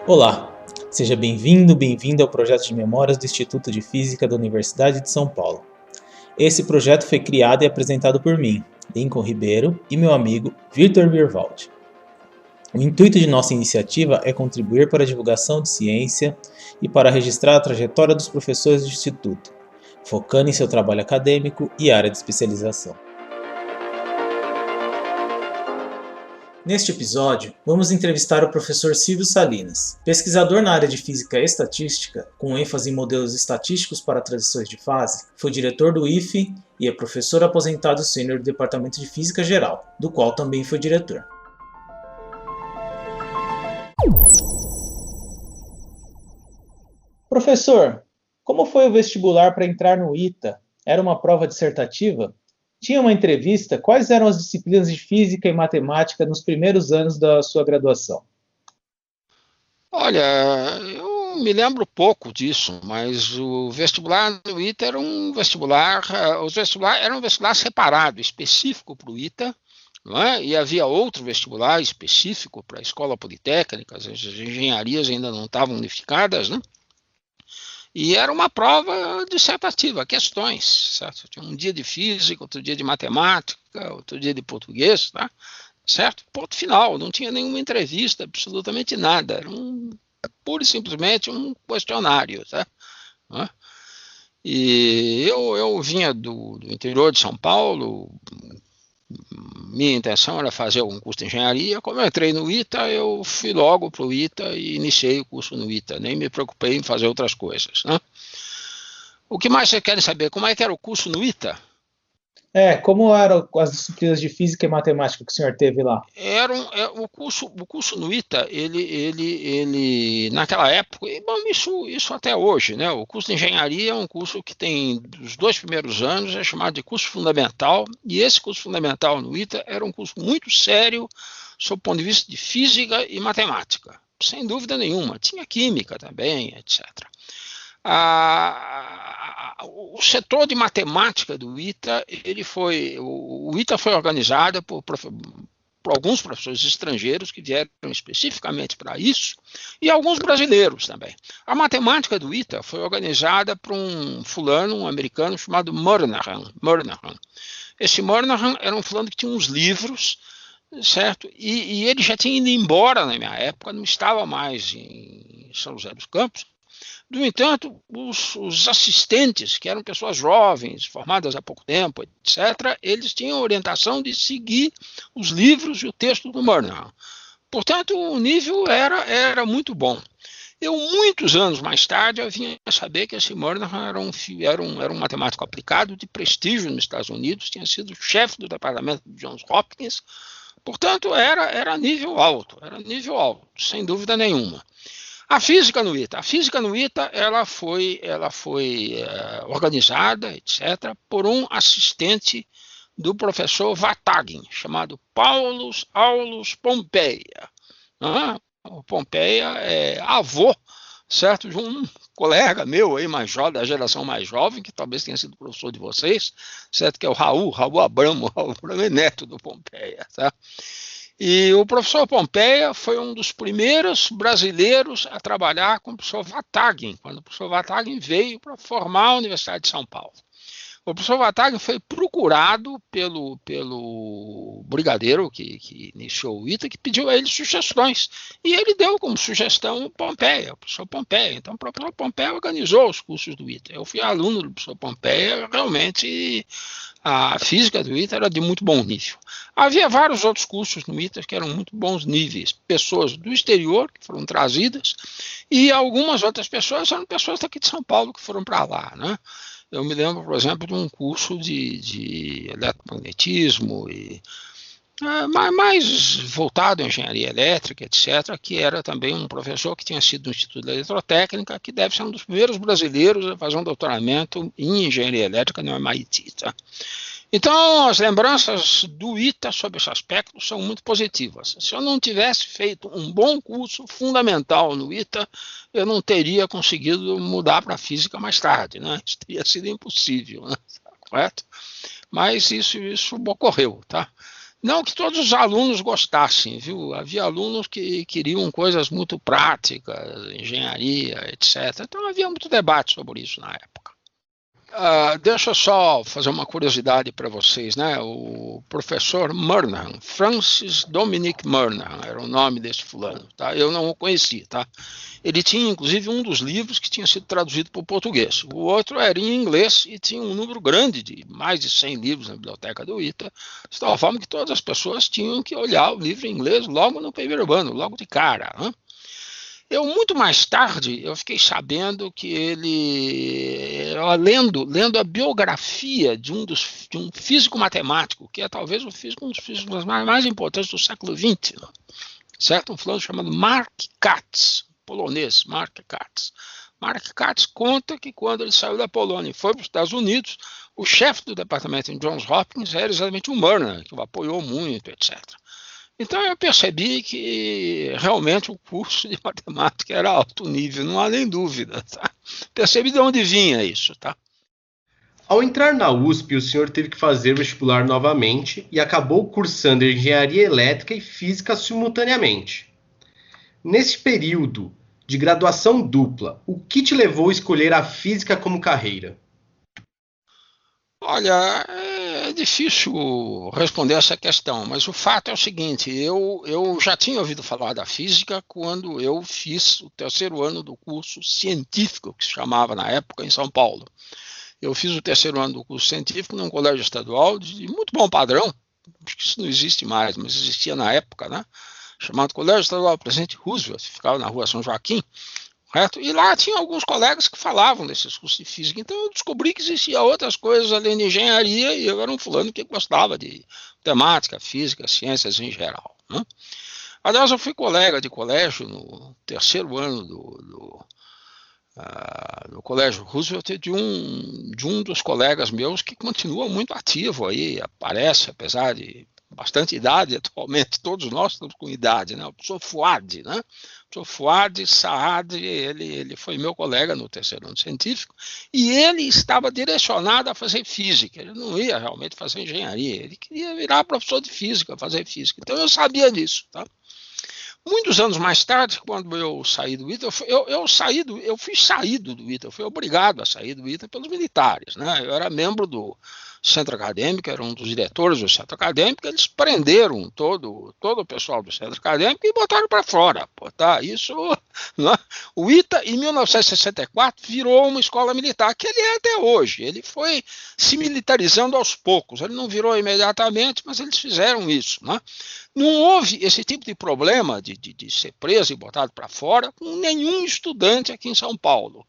Olá, seja bem-vindo ao projeto de memórias do Instituto de Física da Universidade de São Paulo. Esse projeto foi criado e apresentado por mim, Lincoln Ribeiro, e meu amigo Victor Birwald. O intuito de nossa iniciativa é contribuir para a divulgação de ciência e para registrar a trajetória dos professores do Instituto, focando em seu trabalho acadêmico e área de especialização. Neste episódio, vamos entrevistar o professor Silvio Salinas, pesquisador na área de Física e Estatística, com ênfase em modelos estatísticos para transições de fase, foi diretor do IFE e é professor aposentado sênior do Departamento de Física Geral, do qual também foi diretor. Professor, como foi o vestibular para entrar no ITA? Era uma prova dissertativa? Tinha uma entrevista, quais eram as disciplinas de física e matemática nos primeiros anos da sua graduação? Olha, eu me lembro pouco disso, mas o vestibular do ITA era um vestibular, era um vestibular separado, específico para o ITA, não é? E havia outro vestibular específico para a escola politécnica, as engenharias ainda não estavam unificadas, né? E era uma prova dissertativa, questões, certo? Tinha um dia de física, outro dia de matemática, outro dia de português, tá? Certo? Ponto final, não tinha nenhuma entrevista, absolutamente nada, era pura e simplesmente um questionário, tá? E eu vinha do interior de São Paulo, minha intenção era fazer algum curso de engenharia. Como eu entrei no ITA, eu fui logo para o ITA e iniciei o curso no ITA, nem me preocupei em fazer outras coisas, né? O que mais vocês querem saber? Como é que era o curso no ITA? Como eram as disciplinas de física e matemática que o senhor teve lá? O curso no ITA, ele naquela época, e bom, isso até hoje, né? O curso de engenharia é um curso que tem os 2 primeiros anos, é chamado de curso fundamental, e esse curso fundamental no ITA era um curso muito sério sob o ponto de vista de física e matemática, sem dúvida nenhuma. Tinha química também, etc. O setor de matemática do ITA, o ITA foi organizado por alguns professores estrangeiros que vieram especificamente para isso, e alguns brasileiros também. A matemática do ITA foi organizada por um americano chamado Moynihan. Esse Moynihan era um fulano que tinha uns livros, certo? E ele já tinha ido embora na minha época, não estava mais em São José dos Campos. No entanto, os assistentes, que eram pessoas jovens, formadas há pouco tempo, etc., eles tinham a orientação de seguir os livros e o texto do Moynihan. Portanto, o nível era muito bom. Muitos anos mais tarde, eu vinha a saber que esse Moynihan era um matemático aplicado de prestígio nos Estados Unidos, tinha sido chefe do departamento de Johns Hopkins, portanto, era nível alto, sem dúvida nenhuma. A física no ITA, ela foi organizada, etc., por um assistente do professor Vatagin, chamado Paulus Aulus Pompeia. O Pompeia é avô, certo, de um colega meu aí mais jovem, da geração mais jovem, que talvez tenha sido professor de vocês, certo, que é o Raul Abramo, é neto do Pompeia, tá? E o professor Pompeia foi um dos primeiros brasileiros a trabalhar com o professor Vatagin, quando o professor Vatagin veio para formar a Universidade de São Paulo. O professor Vatagin foi procurado pelo brigadeiro que iniciou o ITA, que pediu a ele sugestões. E ele deu como sugestão o professor Pompeia. Então, o professor Pompeia organizou os cursos do ITA. Eu fui aluno do professor Pompeia, realmente a física do ITA era de muito bom nível. Havia vários outros cursos no ITA que eram muito bons níveis. Pessoas do exterior que foram trazidas e algumas outras pessoas eram pessoas daqui de São Paulo que foram para lá, né? Eu me lembro, por exemplo, de um curso de eletromagnetismo, mais voltado à engenharia elétrica, etc., que era também um professor que tinha sido do Instituto da Eletrotécnica, que deve ser um dos primeiros brasileiros a fazer um doutoramento em engenharia elétrica no MIT. Tá? Então, as lembranças do ITA sobre esse aspecto são muito positivas. Se eu não tivesse feito um bom curso fundamental no ITA, eu não teria conseguido mudar para a física mais tarde, né? Isso teria sido impossível, né? Correto? Mas isso ocorreu, tá? Não que todos os alunos gostassem, viu? Havia alunos que queriam coisas muito práticas, engenharia, etc. Então havia muito debate sobre isso na época. Deixa eu só fazer uma curiosidade para vocês, né? O professor Murnaghan, Francis Dominic Murnaghan, era o nome desse fulano, tá? Eu não o conheci, tá? Ele tinha, inclusive, um dos livros que tinha sido traduzido para o português. O outro era em inglês e tinha um número grande, de mais de 100 livros na biblioteca do ITA, de tal forma que todas as pessoas tinham que olhar o livro em inglês logo no primeiro ano, logo de cara, né? Muito mais tarde, eu fiquei sabendo que ele, lendo a biografia de um físico matemático, que é talvez um dos físicos mais importantes do século XX, né? Certo? Um fulano chamado Mark Katz, polonês, Mark Katz. Mark Katz conta que quando ele saiu da Polônia e foi para os Estados Unidos, o chefe do departamento em Johns Hopkins era exatamente o Murnaghan, que o apoiou muito, etc. Então eu percebi que realmente o curso de matemática era alto nível, não há nem dúvida. Tá? Percebi de onde vinha isso. Tá? Ao entrar na USP, o senhor teve que fazer vestibular novamente e acabou cursando engenharia elétrica e física simultaneamente. Nesse período de graduação dupla, o que te levou a escolher a física como carreira? Olha, é difícil responder essa questão, mas o fato é o seguinte, eu já tinha ouvido falar da física quando eu fiz o terceiro ano do curso científico, que se chamava na época em São Paulo. Eu fiz o terceiro ano do curso científico num colégio estadual de muito bom padrão, acho que isso não existe mais, mas existia na época, né? Chamado Colégio Estadual Presidente Roosevelt, ficava na rua São Joaquim. Certo? E lá tinha alguns colegas que falavam desses cursos de física, então eu descobri que existiam outras coisas além de engenharia e eu era um fulano que gostava de matemática, física, ciências em geral. Né? Aliás, eu fui colega de colégio no terceiro ano do Colégio Roosevelt de um dos colegas meus que continua muito ativo aí, aparece, apesar de bastante idade atualmente, todos nós estamos com idade, né? O professor Fuad, né? O professor Fuad Saad, ele foi meu colega no terceiro ano científico e ele estava direcionado a fazer física, ele não ia realmente fazer engenharia, ele queria virar professor de física, fazer física, então eu sabia disso, tá? Muitos anos mais tarde, quando eu saí do ITA, eu fui saído do ITA, eu fui obrigado a sair do ITA pelos militares, né? Eu era membro do centro acadêmico, era um dos diretores do centro acadêmico, eles prenderam todo o pessoal do centro acadêmico e botaram para fora. Pô, tá? Isso, né? O ITA, em 1964, virou uma escola militar, que ele é até hoje. Ele foi se militarizando aos poucos, ele não virou imediatamente, mas eles fizeram isso, né? Não houve esse tipo de problema de ser preso e botado para fora com nenhum estudante aqui em São Paulo.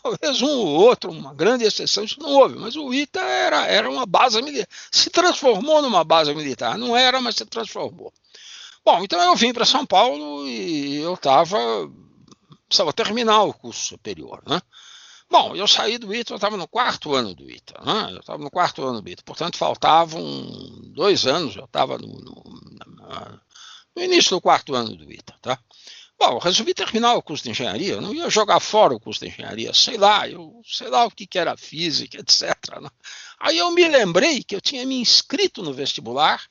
Talvez um ou outro, uma grande exceção, isso não houve, mas o ITA era uma base militar, se transformou numa base militar, não era, mas se transformou. Bom, então eu vim para São Paulo e eu precisava terminar o curso superior, né? Bom, eu saí do ITA, eu estava no quarto ano do ITA, né? Portanto faltavam 2 anos, eu estava no início do quarto ano do ITA, tá? Bom, eu resolvi terminar o curso de engenharia, eu não ia jogar fora o curso de engenharia, sei lá o que era física, etc. Né? Aí eu me lembrei que eu tinha me inscrito no vestibular,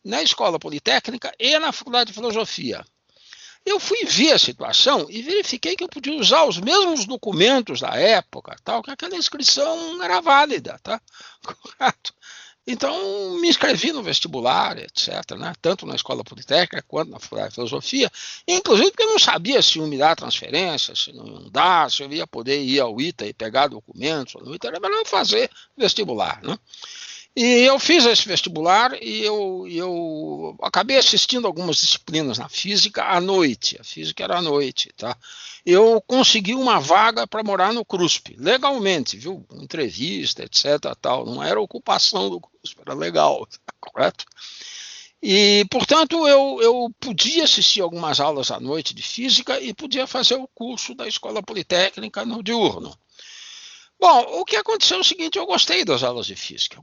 na Escola Politécnica e na Faculdade de Filosofia. Eu fui ver a situação e verifiquei que eu podia usar os mesmos documentos da época, tal, que aquela inscrição era válida, tá? Correto? Então, me inscrevi no vestibular, etc., né? Tanto na Escola Politécnica quanto na Faculdade de Filosofia, inclusive porque eu não sabia se iam me dar transferência, se não iam dar, se eu ia poder ir ao ITA e pegar documentos, no ITA era melhor fazer vestibular, né? E eu fiz esse vestibular e eu acabei assistindo algumas disciplinas na física à noite. A física era à noite, tá? Eu consegui uma vaga para morar no CRUSP, legalmente, viu? Entrevista, etc, tal. Não era ocupação do CRUSP, era legal, tá? Correto? E, portanto, eu podia assistir algumas aulas à noite de física e podia fazer o curso da Escola Politécnica no diurno. Bom, o que aconteceu é o seguinte, eu gostei das aulas de física,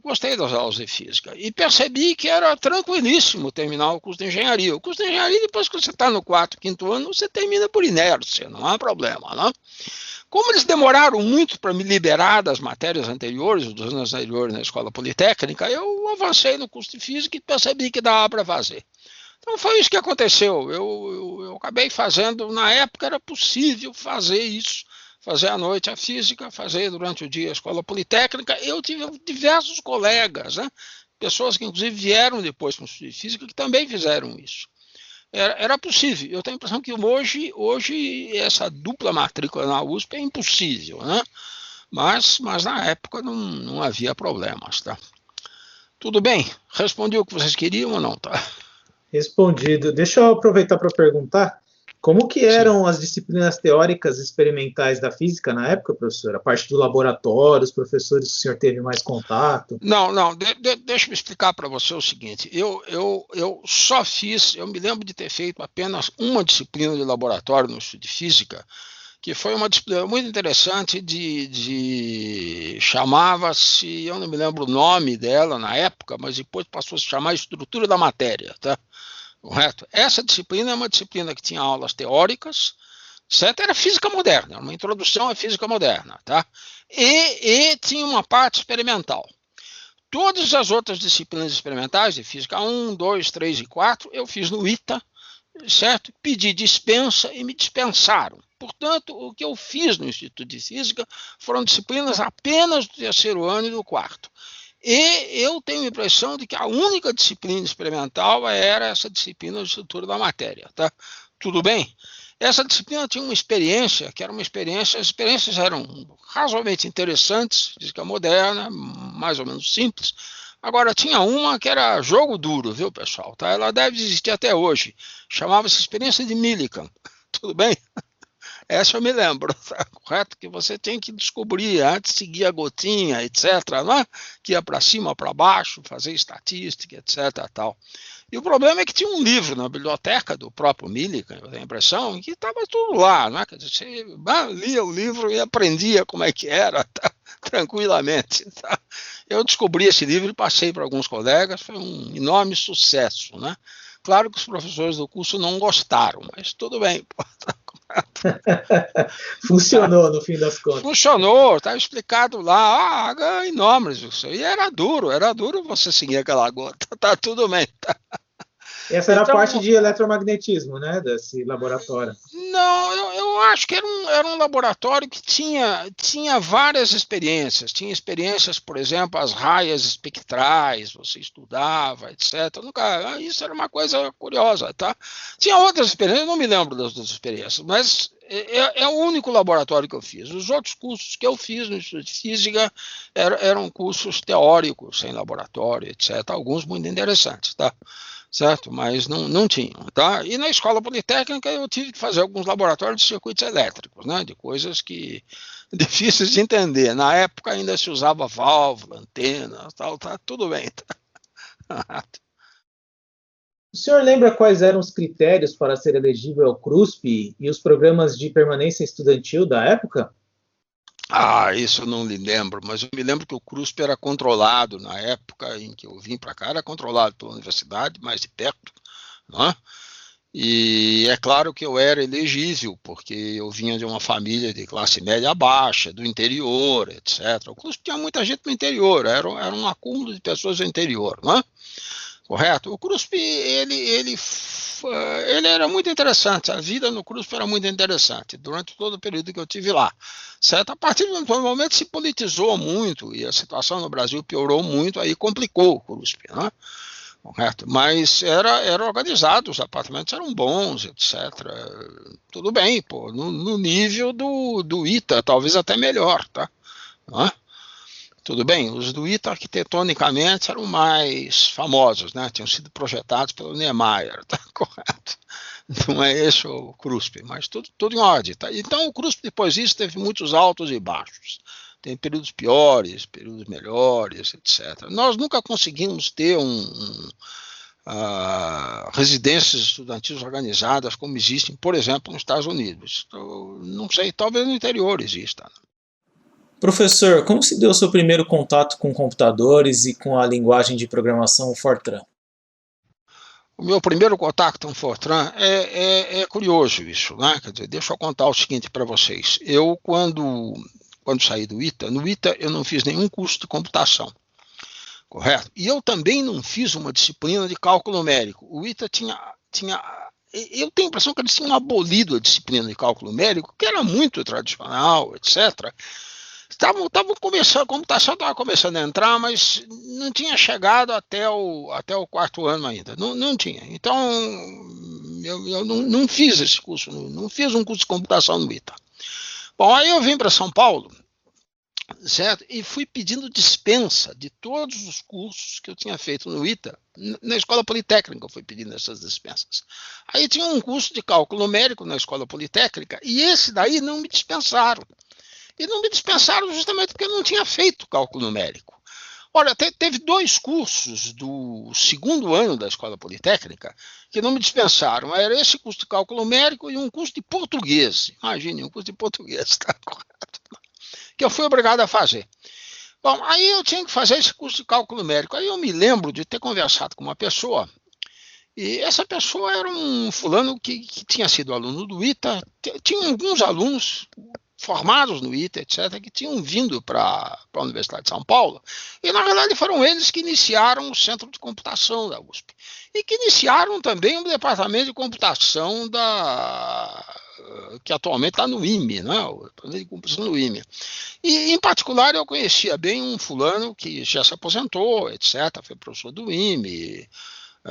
e percebi que era tranquilíssimo terminar o curso de engenharia. O curso de engenharia, depois que você está no 4º, 5º ano, você termina por inércia, não há problema, né? Como eles demoraram muito para me liberar das matérias anteriores, dos anos anteriores na Escola Politécnica, eu avancei no curso de Física e percebi que dava para fazer. Então foi isso que aconteceu. Eu acabei fazendo, na época era possível fazer isso, fazer à noite a Física, fazer durante o dia a Escola Politécnica. Eu tive diversos colegas, né? Pessoas que inclusive vieram depois para o curso de Física que também fizeram isso. Era possível. Eu tenho a impressão que hoje essa dupla matrícula na USP é impossível, né? Mas na época não havia problemas, tá? Tudo bem? Respondi o que vocês queriam ou não, tá? Respondido. Deixa eu aproveitar para perguntar como que eram as disciplinas teóricas experimentais da física na época, professor? A parte do laboratório, os professores que o senhor teve mais contato? Não, deixa eu explicar para você o seguinte, eu só fiz, eu me lembro de ter feito apenas uma disciplina de laboratório no estudo de física, que foi uma disciplina muito interessante chamava-se, eu não me lembro o nome dela na época, mas depois passou a se chamar Estrutura da Matéria, tá? Correto? Essa disciplina é uma disciplina que tinha aulas teóricas, certo? Era física moderna, uma introdução à física moderna, tá? E tinha uma parte experimental. Todas as outras disciplinas experimentais de física 1, 2, 3 e 4, eu fiz no ITA, certo? Pedi dispensa e me dispensaram. Portanto, o que eu fiz no Instituto de Física foram disciplinas apenas do terceiro ano e do quarto. E eu tenho a impressão de que a única disciplina experimental era essa disciplina de estrutura da matéria, tá? Tudo bem? Essa disciplina tinha uma experiência, que era uma experiência, as experiências eram razoavelmente interessantes, física moderna, mais ou menos simples. Agora, tinha uma que era jogo duro, viu, pessoal? Tá? Ela deve existir até hoje. Chamava-se experiência de Millikan. Tudo bem? Essa eu me lembro, tá? Correto? Que você tem que descobrir, antes de seguir a gotinha, etc., não é? Que ia para cima, para baixo, fazer estatística, etc. Tal. E o problema é que tinha um livro na biblioteca do próprio Millikan, eu tenho a impressão, que estava tudo lá, né? Quer dizer, você lia o livro e aprendia como é que era, tá? Tranquilamente. Tá? Eu descobri esse livro e passei para alguns colegas, foi um enorme sucesso, né? Claro que os professores do curso não gostaram, mas tudo bem. Funcionou no fim das contas. Funcionou, está explicado lá, enormes, e era duro você seguir aquela gota, tá tudo bem. Tá? Essa era a parte de eletromagnetismo, né, desse laboratório. Não, eu acho que era um laboratório que tinha várias experiências. Tinha experiências, por exemplo, as raias espectrais, você estudava, etc. Isso era uma coisa curiosa, tá? Tinha outras experiências, eu não me lembro das outras experiências, mas é o único laboratório que eu fiz. Os outros cursos que eu fiz no Instituto de Física eram cursos teóricos, sem laboratório, etc. Alguns muito interessantes, tá? Certo? Mas não tinham, tá? E na Escola Politécnica eu tive que fazer alguns laboratórios de circuitos elétricos, né? De coisas que difíceis de entender. Na época ainda se usava válvula, antena, tal, tá tudo bem. Tá? O senhor lembra quais eram os critérios para ser elegível ao CRUSP e os programas de permanência estudantil da época? Isso eu não me lembro, mas eu me lembro que o CRUSP era controlado, na época em que eu vim para cá, era controlado pela universidade, mais de perto, né? E é claro que eu era elegível, porque eu vinha de uma família de classe média baixa, do interior, etc. O CRUSP tinha muita gente no interior, era um acúmulo de pessoas do interior, né? Correto? O CRUSP, ele era muito interessante, a vida no CRUSP era muito interessante, durante todo o período que eu tive lá. Certo? A partir de um momento se politizou muito, e a situação no Brasil piorou muito, aí complicou o CRUSP, né? Correto? Mas era organizado, os apartamentos eram bons, etc. Tudo bem, pô, no nível do ITA, talvez até melhor, tá? Né? Tudo bem, os do ITA arquitetonicamente eram mais famosos, né? Tinham sido projetados pelo Niemeyer, tá? Correto? Não é esse o CRUSP, mas tudo em ordem. Tá? Então o CRUSP depois disso teve muitos altos e baixos. Tem períodos piores, períodos melhores, etc. Nós nunca conseguimos ter residências estudantis organizadas como existem, por exemplo, nos Estados Unidos. Então, não sei, talvez no interior exista. Professor, como se deu o seu primeiro contato com computadores e com a linguagem de programação Fortran? O meu primeiro contato com o Fortran é curioso isso, né? Quer dizer, deixa eu contar o seguinte para vocês. Eu, quando saí do ITA, no ITA eu não fiz nenhum curso de computação, correto? E eu também não fiz uma disciplina de cálculo numérico. O ITA tinha eu tenho a impressão que eles tinham abolido a disciplina de cálculo numérico, que era muito tradicional, etc. Estavam começando, a computação estava começando a entrar, mas não tinha chegado até o quarto ano ainda. Não tinha. Então, eu não fiz esse curso, não fiz um curso de computação no ITA. Bom, aí eu vim para São Paulo, certo? E fui pedindo dispensa de todos os cursos que eu tinha feito no ITA. Na Escola Politécnica eu fui pedindo essas dispensas. Aí tinha um curso de cálculo numérico na Escola Politécnica, e esse daí não me dispensaram. E não me dispensaram justamente porque eu não tinha feito cálculo numérico. Olha, teve 2 cursos do segundo ano da Escola Politécnica que não me dispensaram. Era esse curso de cálculo numérico e um curso de português. Imagine, um curso de português, tá correto? Que eu fui obrigado a fazer. Bom, aí eu tinha que fazer esse curso de cálculo numérico. Aí eu me lembro de ter conversado com uma pessoa, e essa pessoa era um fulano que tinha sido aluno do ITA. Tinha alguns alunos formados no ITA, etc., que tinham vindo para a Universidade de São Paulo, e na verdade foram eles que iniciaram o Centro de Computação da USP, e que iniciaram também o Departamento de Computação que atualmente está no IME, né? O Departamento de Computação do IME. E, em particular, eu conhecia bem um fulano que já se aposentou, etc., foi professor do IME,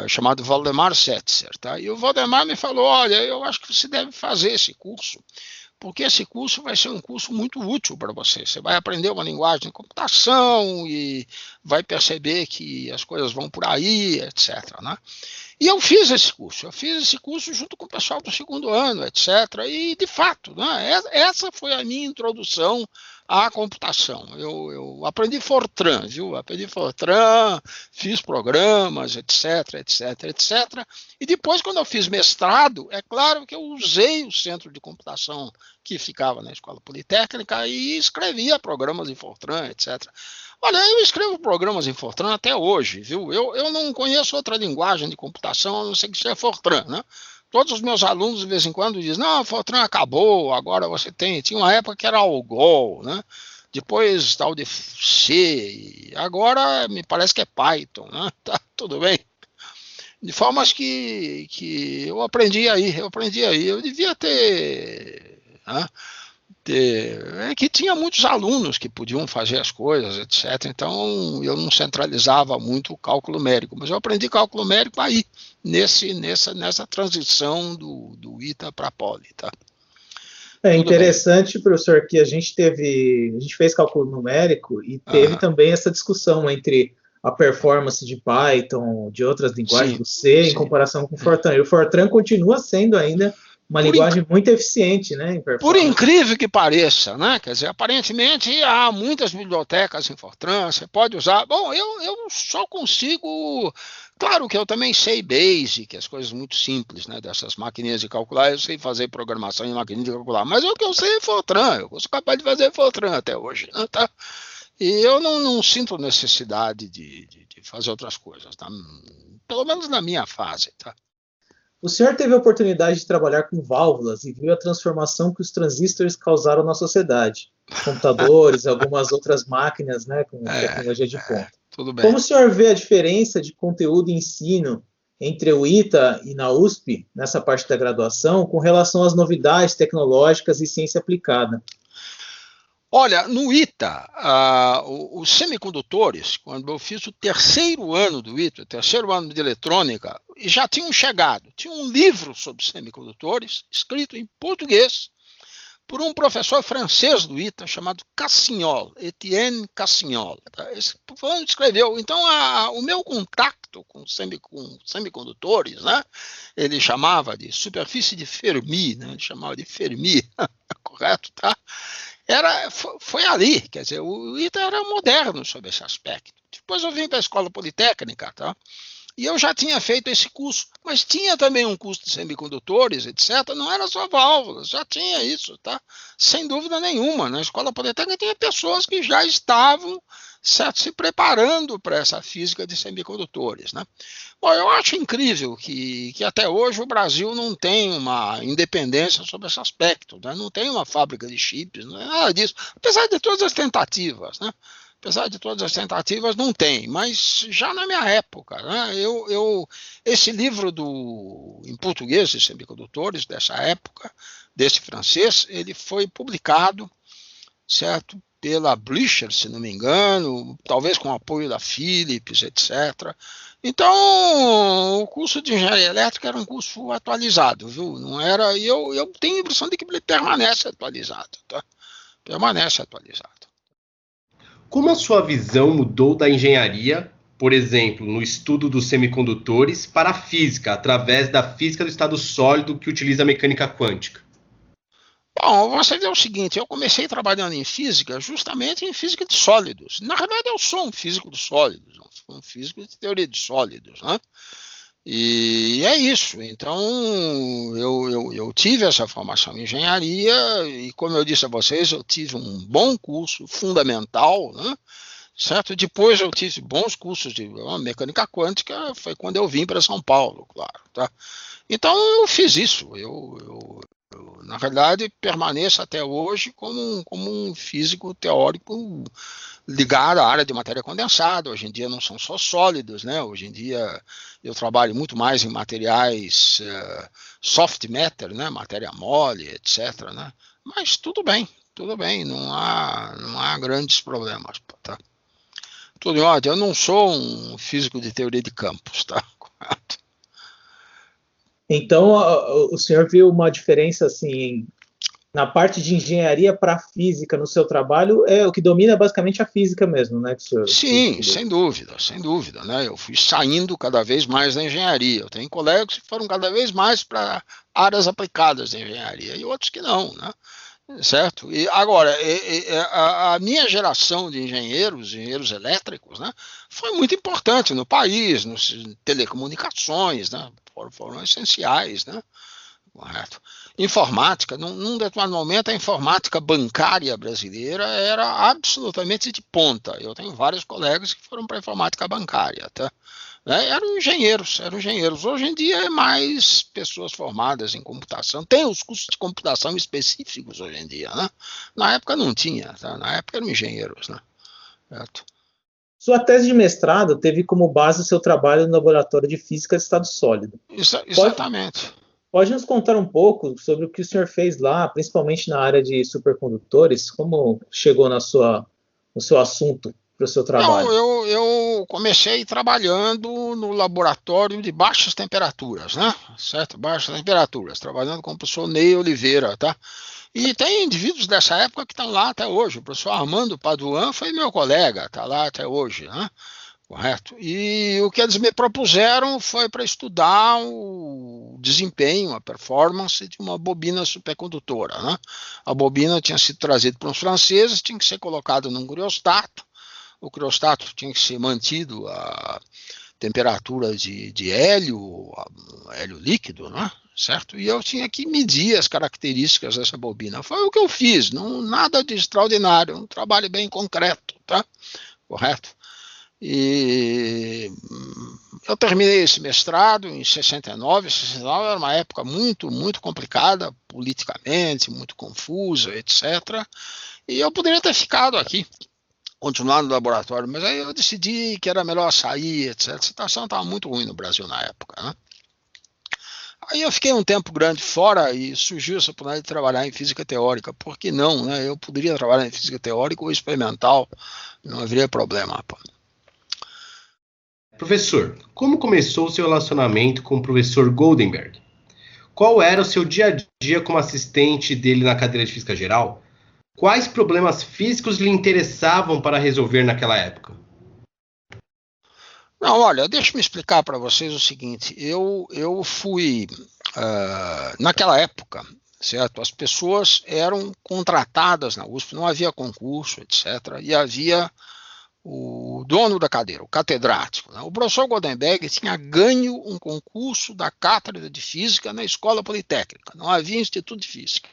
chamado Valdemar Setzer, tá? E o Valdemar me falou, olha, eu acho que você deve fazer esse curso, porque esse curso vai ser um curso muito útil para você. Você vai aprender uma linguagem de computação e vai perceber que as coisas vão por aí, etc., né? E eu fiz esse curso junto com o pessoal do segundo ano, etc., e de fato, né, essa foi a minha introdução à computação. Eu aprendi Fortran, viu? Aprendi Fortran, fiz programas, etc., etc., etc., e depois, quando eu fiz mestrado, é claro que eu usei o centro de computação que ficava na Escola Politécnica e escrevia programas em Fortran, etc. Olha, eu escrevo programas em Fortran até hoje, viu? Eu não conheço outra linguagem de computação, a não ser que seja Fortran, né? Todos os meus alunos, de vez em quando, dizem, não, Fortran acabou, agora você tem... Tinha uma época que era Algol, né? Depois tal de C, e agora me parece que é Python, né? Tá, tudo bem. De formas que eu aprendi aí. Eu devia ter... Né? Que tinha muitos alunos que podiam fazer as coisas, etc. Então, eu não centralizava muito o cálculo numérico, mas eu aprendi cálculo numérico aí, nessa transição do ITA para a Poli. Tá? É interessante, professor, que a gente fez cálculo numérico e teve também essa discussão entre a performance de Python, de outras linguagens do C, em comparação com o Fortran. E o Fortran continua sendo ainda uma linguagem muito eficiente, né? Por incrível que pareça, né? Quer dizer, aparentemente há muitas bibliotecas em Fortran, você pode usar. Bom, eu só consigo. Claro que eu também sei Basic, as coisas muito simples, né? Dessas maquininhas de calcular, eu sei fazer programação em maquininha de calcular, mas o que eu sei é Fortran, eu sou capaz de fazer Fortran até hoje, né? Tá? E eu não sinto necessidade de fazer outras coisas, tá? Pelo menos na minha fase, tá? O senhor teve a oportunidade de trabalhar com válvulas e viu a transformação que os transistores causaram na sociedade. Computadores, algumas outras máquinas, né, com tecnologia de ponta. Tudo bem. Como o senhor vê a diferença de conteúdo e ensino entre o ITA e na USP, nessa parte da graduação, com relação às novidades tecnológicas e ciência aplicada? Olha, no ITA, os semicondutores, quando eu fiz o terceiro ano do ITA, o terceiro ano de eletrônica, já tinham chegado. Tinha um livro sobre semicondutores, escrito em português, por um professor francês do ITA, chamado Cassignol, Etienne Cassignol. Esse fulano escreveu. Então, o meu contato com semicondutores, né, ele chamava de superfície de Fermi, né, ele chamava de Fermi, correto, tá? Foi ali, quer dizer, o ITA era moderno sobre esse aspecto. Depois eu vim para a Escola Politécnica, tá? E eu já tinha feito esse curso, mas tinha também um curso de semicondutores, etc. Não era só válvulas, já tinha isso, tá? Sem dúvida nenhuma. Na Escola Politécnica tinha pessoas que já estavam certo? Se preparando para essa física de semicondutores, né? Bom, eu acho incrível que até hoje o Brasil não tem uma independência sobre esse aspecto, né? Não tem uma fábrica de chips, não é nada disso, apesar de todas as tentativas, né? Apesar de todas as tentativas, não tem, mas já na minha época, né, esse livro em português de semicondutores, dessa época, desse francês, ele foi publicado, certo, pela Blücher, se não me engano, talvez com apoio da Philips, etc. Então, o curso de engenharia elétrica era um curso atualizado, viu? Não era, e eu tenho a impressão de que ele permanece atualizado, tá? Permanece atualizado. Como a sua visão mudou da engenharia, por exemplo, no estudo dos semicondutores, para a física, através da física do estado sólido que utiliza a mecânica quântica? Bom, você vê o seguinte, eu comecei trabalhando em física justamente em física de sólidos. Na verdade, eu sou um físico de sólidos, um físico de teoria de sólidos, né? E é isso. Então, eu tive essa formação em engenharia e, como eu disse a vocês, eu tive um bom curso fundamental, né? Certo? Depois eu tive bons cursos de mecânica quântica, foi quando eu vim para São Paulo, claro, tá? Então, eu fiz isso. Na verdade, permaneço até hoje como um físico teórico ligado à área de matéria condensada. Hoje em dia não são só sólidos, né? Hoje em dia eu trabalho muito mais em materiais soft matter, né? Matéria mole, etc., né? Mas tudo bem, não há grandes problemas, tá? Tudo em ordem. Eu não sou um físico de teoria de campos, tá? Correto. Então, o senhor viu uma diferença assim na parte de engenharia para física no seu trabalho? O que domina é basicamente a física mesmo, né, que o senhor? Sim, sem dúvida, né? Eu fui saindo cada vez mais da engenharia. Eu tenho colegas que foram cada vez mais para áreas aplicadas da engenharia e outros que não, né? Certo? E agora, a minha geração de engenheiros elétricos, né, foi muito importante no país, nas telecomunicações, né? Foram essenciais, né? Correto. Informática, num determinado momento, a informática bancária brasileira era absolutamente de ponta. Eu tenho vários colegas que foram para a informática bancária, tá? Eram engenheiros. Hoje em dia é mais pessoas formadas em computação. Tem os cursos de computação específicos hoje em dia, né? Na época não tinha, tá? Na época eram engenheiros, né? Certo? Sua tese de mestrado teve como base o seu trabalho no Laboratório de Física de Estado Sólido. Exatamente. Pode nos contar um pouco sobre o que o senhor fez lá, principalmente na área de supercondutores? Como chegou no seu assunto para o seu trabalho? Não, eu comecei trabalhando no laboratório de baixas temperaturas, né? Certo? Baixas temperaturas, trabalhando com o professor Ney Oliveira, tá? E tem indivíduos dessa época que estão lá até hoje. O professor Armando Paduan foi meu colega, está lá até hoje, né? Correto. E o que eles me propuseram foi para estudar o desempenho, a performance de uma bobina supercondutora, né? A bobina tinha sido trazida por uns franceses, tinha que ser colocada num criostato. O criostato tinha que ser mantido a temperatura de hélio líquido, né? Certo? E eu tinha que medir as características dessa bobina. Foi o que eu fiz, não, nada de extraordinário, um trabalho bem concreto, tá? Correto? E eu terminei esse mestrado em 69 era uma época muito, muito complicada, politicamente, muito confusa, etc. E eu poderia ter ficado aqui, continuar no laboratório, mas aí eu decidi que era melhor sair, etc. A situação estava muito ruim no Brasil na época, né? Aí eu fiquei um tempo grande fora e surgiu essa oportunidade de trabalhar em física teórica. Por que não, né? Eu poderia trabalhar em física teórica ou experimental, não haveria problema. Pô. Professor, como começou o seu relacionamento com o professor Goldenberg? Qual era o seu dia a dia como assistente dele na cadeira de Física Geral? Quais problemas físicos lhe interessavam para resolver naquela época? Não, olha, deixa eu me explicar para vocês o seguinte. Eu fui, naquela época, certo? As pessoas eram contratadas na USP, não havia concurso, etc. E havia o dono da cadeira, o catedrático. Né? O professor Goldenberg tinha ganho um concurso da Cátedra de Física na Escola Politécnica, não havia Instituto de Física.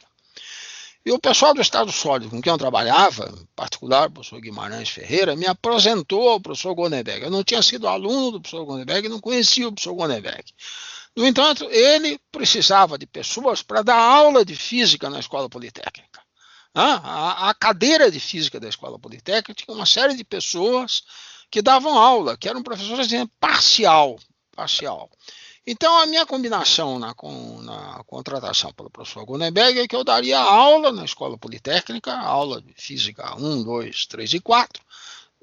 E o pessoal do Estado Sólido com quem eu trabalhava, em particular o professor Guimarães Ferreira, me apresentou ao professor Gondenberg. Eu não tinha sido aluno do professor Gondenberg, não conhecia o professor Gondenberg. No entanto, ele precisava de pessoas para dar aula de física na Escola Politécnica. A cadeira de física da Escola Politécnica tinha uma série de pessoas que davam aula, que eram professores de parcial. Então, a minha combinação na contratação pelo professor Gondenberg é que eu daria aula na Escola Politécnica, aula de Física 1, 2, 3 e 4,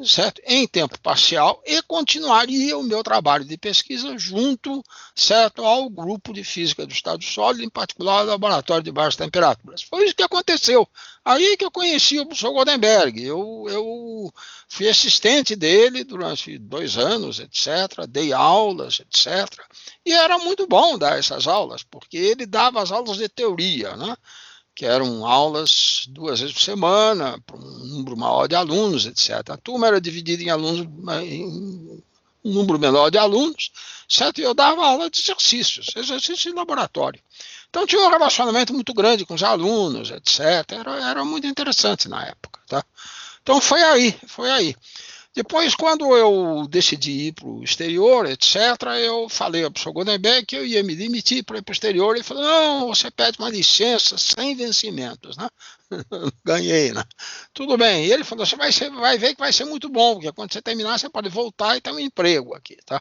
certo? Em tempo parcial, e continuaria o meu trabalho de pesquisa junto, certo, ao grupo de Física do Estado Sólido, em particular ao Laboratório de Baixas Temperaturas. Foi isso que aconteceu. Aí que eu conheci o professor Gondenberg. Eu fui assistente dele durante 2 anos, etc., dei aulas, etc., e era muito bom dar essas aulas, porque ele dava as aulas de teoria, né? Que eram aulas 2 vezes por semana, para um número maior de alunos, etc. A turma era dividida em um número menor de alunos, certo? E eu dava aula de exercícios de laboratório. Então tinha um relacionamento muito grande com os alunos, etc. Era muito interessante na época, tá? Então foi aí. Depois, quando eu decidi ir para o exterior, etc., eu falei ao professor Gondenberg que eu ia me demitir para ir para o exterior. Ele falou, não, você pede uma licença sem vencimentos, né? Ganhei, né? Tudo bem. E ele falou, você vai ver que vai ser muito bom, porque quando você terminar, você pode voltar e ter um emprego aqui, tá?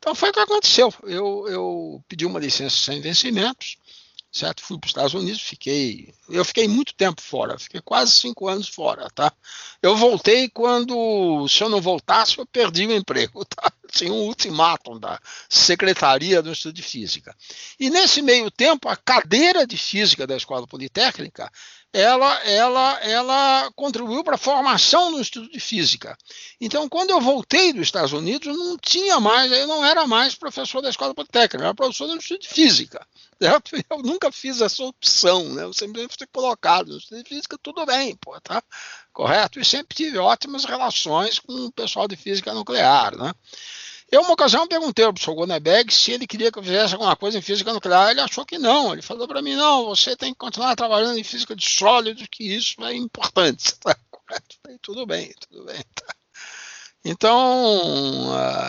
Então foi o que aconteceu. Eu pedi uma licença sem vencimentos, certo? Fui para os Estados Unidos, eu fiquei muito tempo fora, fiquei quase 5 anos fora, tá? Eu voltei quando, se eu não voltasse, eu perdi o emprego, tá? Tinha um ultimátum da Secretaria do Instituto de Física. E nesse meio tempo, a cadeira de Física da Escola Politécnica, ela contribuiu para a formação no Instituto de Física. Então, quando eu voltei dos Estados Unidos, eu não era mais professor da Escola Politécnica, eu era professor do Instituto de Física. Eu nunca fiz essa opção, né? Eu sempre fui colocado no Instituto de Física, tudo bem, pô, tá? Correto? E sempre tive ótimas relações com o pessoal de física nuclear, né? Eu, uma ocasião, perguntei ao professor Gondenberg se ele queria que eu fizesse alguma coisa em física nuclear. Ele achou que não. Ele falou para mim, não, você tem que continuar trabalhando em física de sólidos, que isso é importante. Tá? Correto? Falei, tudo bem. Tá? Então,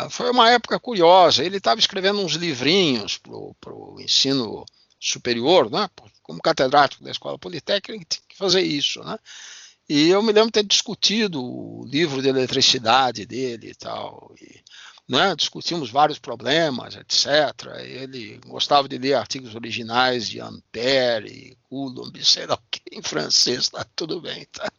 foi uma época curiosa. Ele estava escrevendo uns livrinhos para o ensino superior, né? Como catedrático da Escola Politécnica, ele tinha que fazer isso, né? E eu me lembro de ter discutido o livro de eletricidade dele e tal, né, discutimos vários problemas, etc. Ele gostava de ler artigos originais de Ampère, Coulomb, sei lá o que, em francês, tá tudo bem, tá?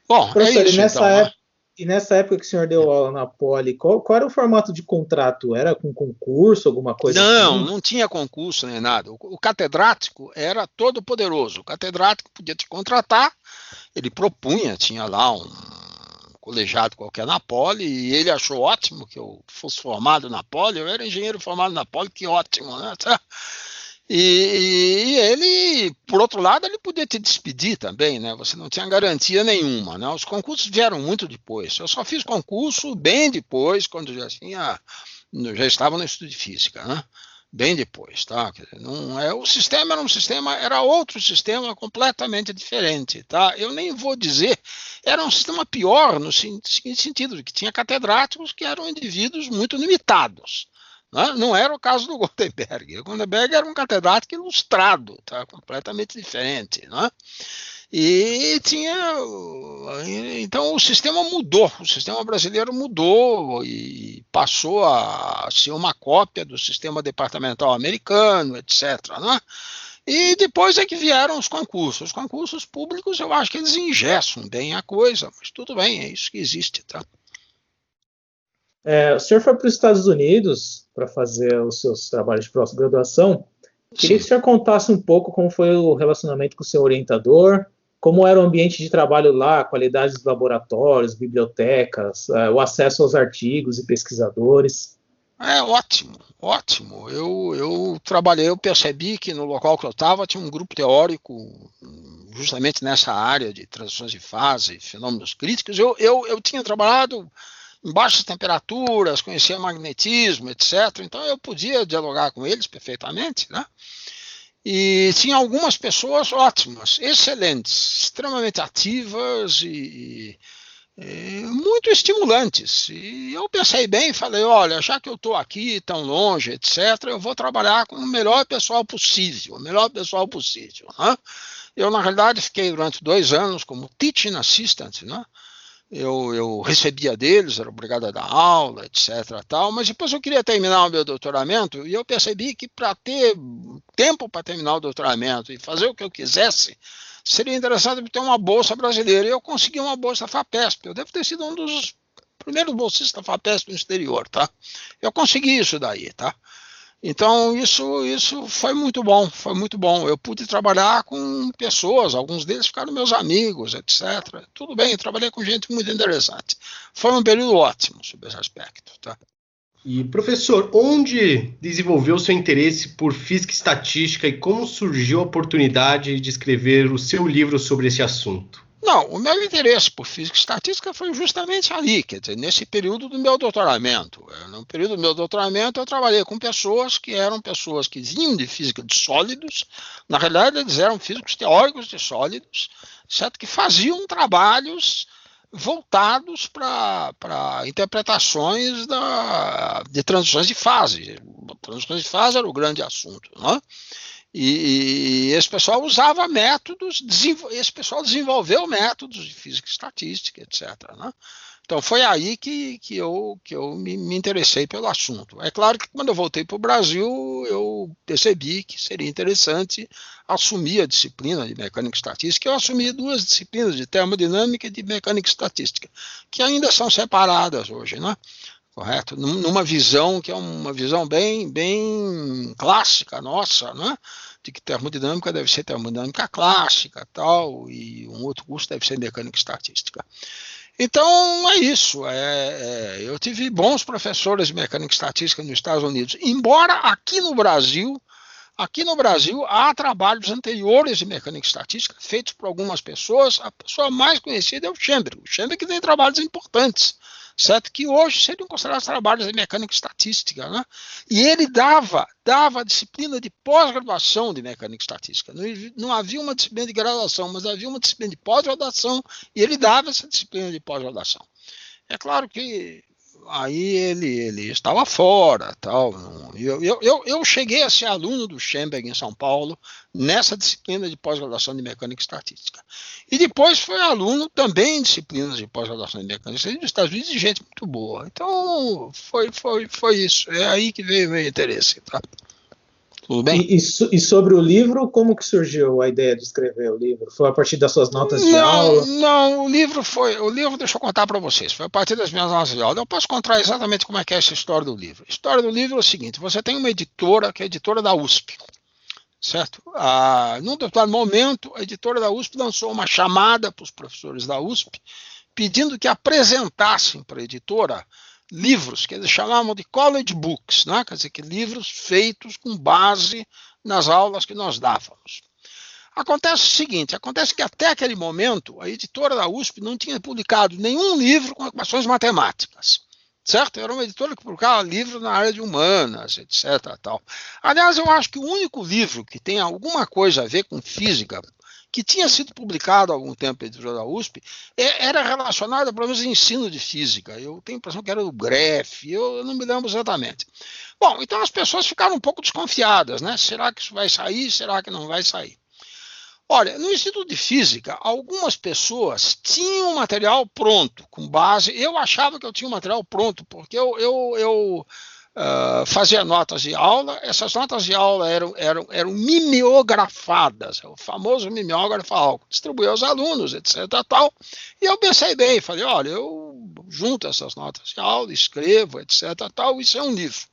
Bom, professor, é isso, e nessa época que o senhor deu aula na Poli, qual era o formato de contrato? Era com concurso, alguma coisa assim? Não tinha concurso nem nada. O catedrático era todo poderoso. O catedrático podia te contratar, ele propunha, tinha lá um colegiado qualquer na Poli, e ele achou ótimo que eu fosse formado na Poli. Eu era engenheiro formado na Poli, que ótimo, né? E ele, por outro lado, ele podia te despedir também, né? Você não tinha garantia nenhuma, né? Os concursos vieram muito depois. Eu só fiz concurso bem depois, quando já estava no Instituto de Física, né? Bem depois, tá? O sistema era outro sistema completamente diferente, tá? Eu nem vou dizer, era um sistema pior no sentido de que tinha catedráticos que eram indivíduos muito limitados. Não era o caso do Gondenberg. O Gondenberg era um catedrático ilustrado, tá? Completamente diferente, né? E então o sistema mudou, o sistema brasileiro mudou e passou a ser uma cópia do sistema departamental americano, etc., né? E depois é que vieram os concursos públicos. Eu acho que eles engessam bem a coisa, mas tudo bem, é isso que existe, tá? O senhor foi para os Estados Unidos para fazer os seus trabalhos de pós-graduação. Queria que o senhor contasse um pouco como foi o relacionamento com o seu orientador, como era o ambiente de trabalho lá, a qualidade dos laboratórios, bibliotecas, o acesso aos artigos e pesquisadores. Ótimo. Eu trabalhei, eu percebi que no local que eu estava tinha um grupo teórico justamente nessa área de transições de fase, fenômenos críticos. Eu tinha trabalhado em baixas temperaturas, conhecia magnetismo, etc. Então eu podia dialogar com eles perfeitamente, né? E tinha algumas pessoas ótimas, excelentes, extremamente ativas e muito estimulantes. E eu pensei bem e falei, olha, já que eu estou aqui tão longe, etc., eu vou trabalhar com o melhor pessoal possível, né? Eu, na realidade, fiquei durante 2 anos como teaching assistant, né? Eu recebia deles, era obrigado a dar aula, etc. Tal, mas depois eu queria terminar o meu doutoramento e eu percebi que para ter tempo para terminar o doutoramento e fazer o que eu quisesse, seria interessante ter uma bolsa brasileira. E eu consegui uma bolsa FAPESP. Eu devo ter sido um dos primeiros bolsistas da FAPESP no exterior, tá? Eu consegui isso daí, tá? Então, isso foi muito bom, foi muito bom. Eu pude trabalhar com pessoas, alguns deles ficaram meus amigos, etc. Tudo bem, eu trabalhei com gente muito interessante. Foi um período ótimo sob esse aspecto. Tá? E, professor, onde desenvolveu seu interesse por física e estatística e como surgiu a oportunidade de escrever o seu livro sobre esse assunto? Não, o meu interesse por física e estatística foi justamente ali, quer dizer, nesse período do meu doutoramento. No período do meu doutoramento, eu trabalhei com pessoas que vinham de física de sólidos, na realidade eles eram físicos teóricos de sólidos, certo? Que faziam trabalhos voltados para interpretações de transições de fase. Transições de fase era o grande assunto, né? E esse pessoal usava métodos, esse pessoal desenvolveu métodos de física e estatística, etc. Né? Então foi aí que eu me interessei pelo assunto. É claro que quando eu voltei para o Brasil, eu percebi que seria interessante assumir a disciplina de mecânica e estatística. Eu assumi 2 disciplinas, de termodinâmica e de mecânica e estatística, que ainda são separadas hoje, né? Correto? Numa visão que é uma visão bem clássica nossa, né? De que termodinâmica deve ser termodinâmica clássica, tal, e um outro curso deve ser mecânica e estatística. Então é isso. Eu tive bons professores de mecânica e estatística nos Estados Unidos, embora aqui no Brasil há trabalhos anteriores de mecânica e estatística feitos por algumas pessoas. A pessoa mais conhecida é o Chambers. O Chambers que tem trabalhos importantes, certo? Que hoje seriam considerados trabalhos de mecânica e estatística, né? E ele dava a disciplina de pós-graduação de mecânica e estatística. Não havia uma disciplina de graduação, mas havia uma disciplina de pós-graduação e ele dava essa disciplina de pós-graduação. É claro que aí ele estava fora, tal. Eu cheguei a ser aluno do Schoenberg em São Paulo, nessa disciplina de pós-graduação de mecânica e estatística. E depois foi aluno também em disciplinas de pós-graduação de mecânica e estatística dos Estados Unidos, de gente muito boa. Então, foi isso. É aí que veio o meu interesse, tá? Tudo bem? E sobre o livro, como que surgiu a ideia de escrever o livro? Foi a partir das suas notas de aula? Não, o livro, deixa eu contar para vocês, foi a partir das minhas notas de aula. Eu posso contar exatamente como é que é essa história do livro. A história do livro é o seguinte: você tem uma editora, que é a editora da USP, certo? Num determinado momento, a editora da USP lançou uma chamada para os professores da USP, pedindo que apresentassem para a editora livros que eles chamavam de college books, né? Quer dizer, que livros feitos com base nas aulas que nós dávamos. Acontece o seguinte, acontece que até aquele momento a editora da USP não tinha publicado nenhum livro com equações matemáticas, certo? Era uma editora que publicava livros na área de humanas, etc. Tal. Aliás, eu acho que o único livro que tem alguma coisa a ver com física, que tinha sido publicado há algum tempo pela editora da USP, era relacionado a problemas de ensino de física. Eu tenho a impressão que era do Greff, eu não me lembro exatamente. Bom, então as pessoas ficaram um pouco desconfiadas, né? Será que isso vai sair? Será que não vai sair? Olha, no Instituto de Física, algumas pessoas tinham material pronto, com base. Eu achava que eu tinha o material pronto, porque eu fazia notas de aula. Essas notas de aula eram mimeografadas, o famoso mimeógrafo álcool, distribuía aos alunos, etc. Tal. E eu pensei bem, falei, olha, eu junto essas notas de aula, escrevo, etc. Tal, isso é um livro.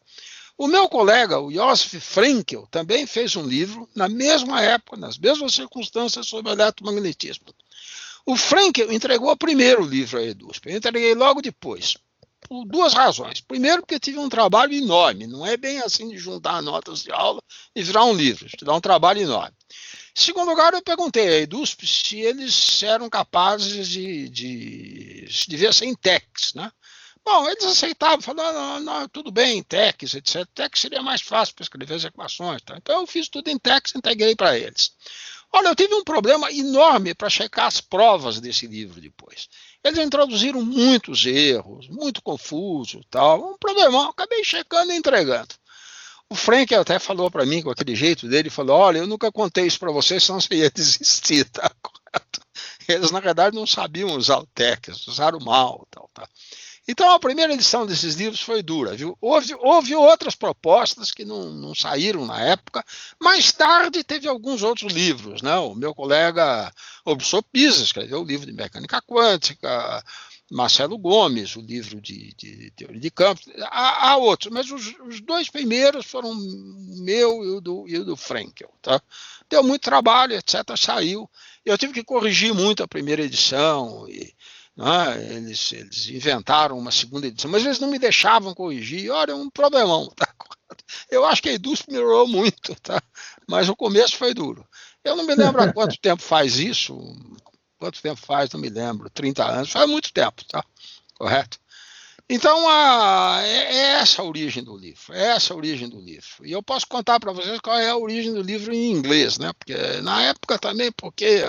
O meu colega, o Josef Frenkel, também fez um livro, na mesma época, nas mesmas circunstâncias, sobre eletromagnetismo. O Frenkel entregou o primeiro livro à EDUSP, eu entreguei logo depois, por 2 razões. Primeiro, porque tive um trabalho enorme, não é bem assim de juntar notas de aula e virar um livro, te dá um trabalho enorme. Em segundo lugar, eu perguntei à EDUSP se eles eram capazes de ver sem TEX, né? Bom, eles aceitavam, falaram, não, tudo bem, TeX, etc. TeX seria mais fácil para escrever as equações. Tá? Então eu fiz tudo em TeX e entreguei para eles. Olha, eu tive um problema enorme para checar as provas desse livro depois. Eles introduziram muitos erros, muito confuso, tal. Um problemão, acabei checando e entregando. O Frank até falou para mim, com aquele jeito dele, falou, olha, eu nunca contei isso para vocês, senão você ia desistir, tá? Correto? Eles, na verdade, não sabiam usar o TeX, usaram mal, tal, tá? Então, a primeira edição desses livros foi dura, viu? Houve outras propostas que não saíram na época. Mais tarde, teve alguns outros livros, né? O meu colega Obsor Pisa escreveu o livro de mecânica quântica, Marcelo Gomes, o livro de teoria de campos. Há outros, mas os dois primeiros foram o meu e o do Frenkel, tá? Deu muito trabalho, etc., saiu. Eu tive que corrigir muito a primeira edição e... Eles inventaram uma segunda edição, mas eles não me deixavam corrigir. Olha, é um problemão. Tá? Eu acho que a indústria melhorou muito, tá? Mas o começo foi duro. Eu não me lembro há quanto tempo faz isso. Quanto tempo faz, não me lembro. 30 anos. Faz muito tempo, tá? Correto? Então, é essa a origem do livro. É essa a origem do livro. E eu posso contar para vocês qual é a origem do livro em inglês, né? Porque na época também, porque...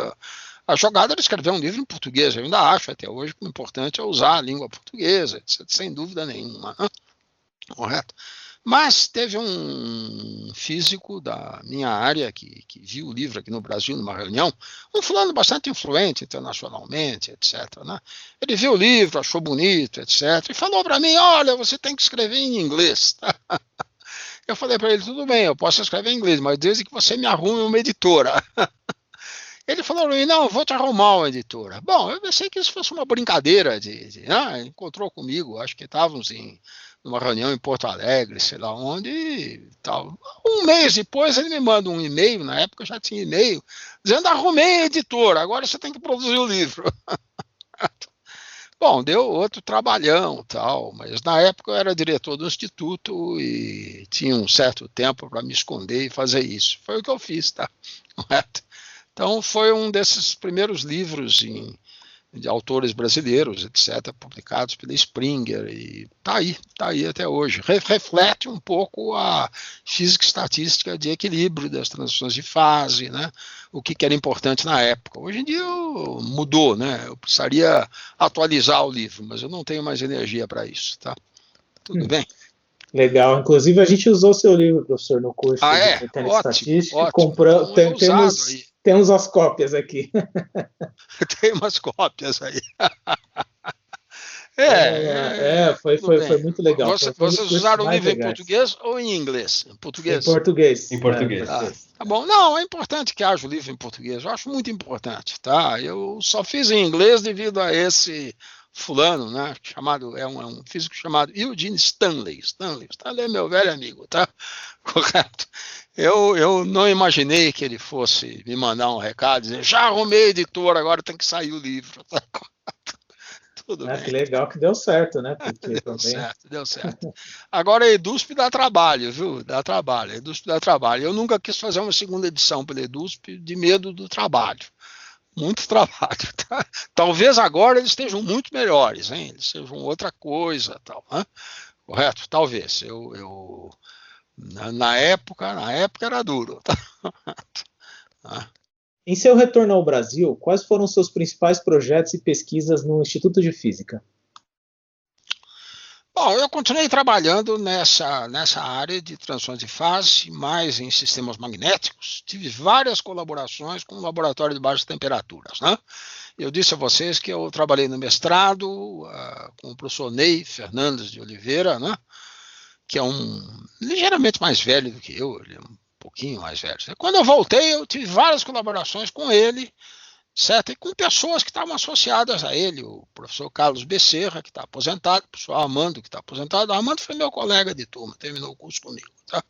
A jogada era escrever um livro em português. Eu ainda acho até hoje que o importante é usar a língua portuguesa, etc., sem dúvida nenhuma. Né? Correto? Mas teve um físico da minha área que viu o livro aqui no Brasil, numa reunião, um fulano bastante influente internacionalmente, etc. Né? Ele viu o livro, achou bonito, etc. E falou para mim, olha, você tem que escrever em inglês. Eu falei para ele, tudo bem, eu posso escrever em inglês, mas desde que você me arrume uma editora. Ele falou para mim, não, eu vou te arrumar uma editora. Bom, eu pensei que isso fosse uma brincadeira encontrou comigo, acho que estávamos numa reunião em Porto Alegre, sei lá onde, e tal. Um mês depois ele me manda um e-mail, na época eu já tinha e-mail, dizendo, arrumei a editora, agora você tem que produzir o livro. Bom, deu outro trabalhão, tal, mas na época eu era diretor do instituto e tinha um certo tempo para me esconder e fazer isso. Foi o que eu fiz, tá? Correto? Então, foi um desses primeiros livros de autores brasileiros, etc., publicados pela Springer, e está aí até hoje. Reflete um pouco a física estatística de equilíbrio das transições de fase, né? O que era importante na época. Hoje em dia mudou, né? Eu precisaria atualizar o livro, mas eu não tenho mais energia para isso. Tá? Tudo bem? Legal. Inclusive, a gente usou o seu livro, professor, no curso de mecânica estatística. Compramos, temos as cópias aqui. Tem umas cópias aí. Foi muito legal. Vocês usaram o livro em português ou em inglês? Em português. Em português. Em português. Tá bom. Não, é importante que haja o livro em português. Eu acho muito importante, tá? Eu só fiz em inglês devido a esse fulano, né? É um físico chamado Eugene Stanley. Stanley é meu velho amigo, tá? Correto. Eu não imaginei que ele fosse me mandar um recado dizendo, já arrumei editor, agora tem que sair o livro. Tá? Tudo bem. Que legal que deu certo, né? Deu certo. Agora a EDUSP dá trabalho, viu? Dá trabalho. A EDUSP dá trabalho. Eu nunca quis fazer uma segunda edição pela EDUSP de medo do trabalho. Muito trabalho. Tá? Talvez agora eles estejam muito melhores, hein? Eles sejam outra coisa, tal. Hein? Correto? Talvez. Na época era duro. Tá? Em seu retorno ao Brasil, quais foram seus principais projetos e pesquisas no Instituto de Física? Bom, eu continuei trabalhando nessa área de transições de fase, mais em sistemas magnéticos. Tive várias colaborações com o laboratório de baixas temperaturas. Né? Eu disse a vocês que eu trabalhei no mestrado com o professor Ney Fernandes de Oliveira, né? Que é ligeiramente mais velho do que eu, ele é um pouquinho mais velho. Quando eu voltei, eu tive várias colaborações com ele, certo? E com pessoas que estavam associadas a ele, o professor Carlos Becerra, que está aposentado, o professor Armando, que está aposentado. O Armando foi meu colega de turma, terminou o curso comigo. Tá?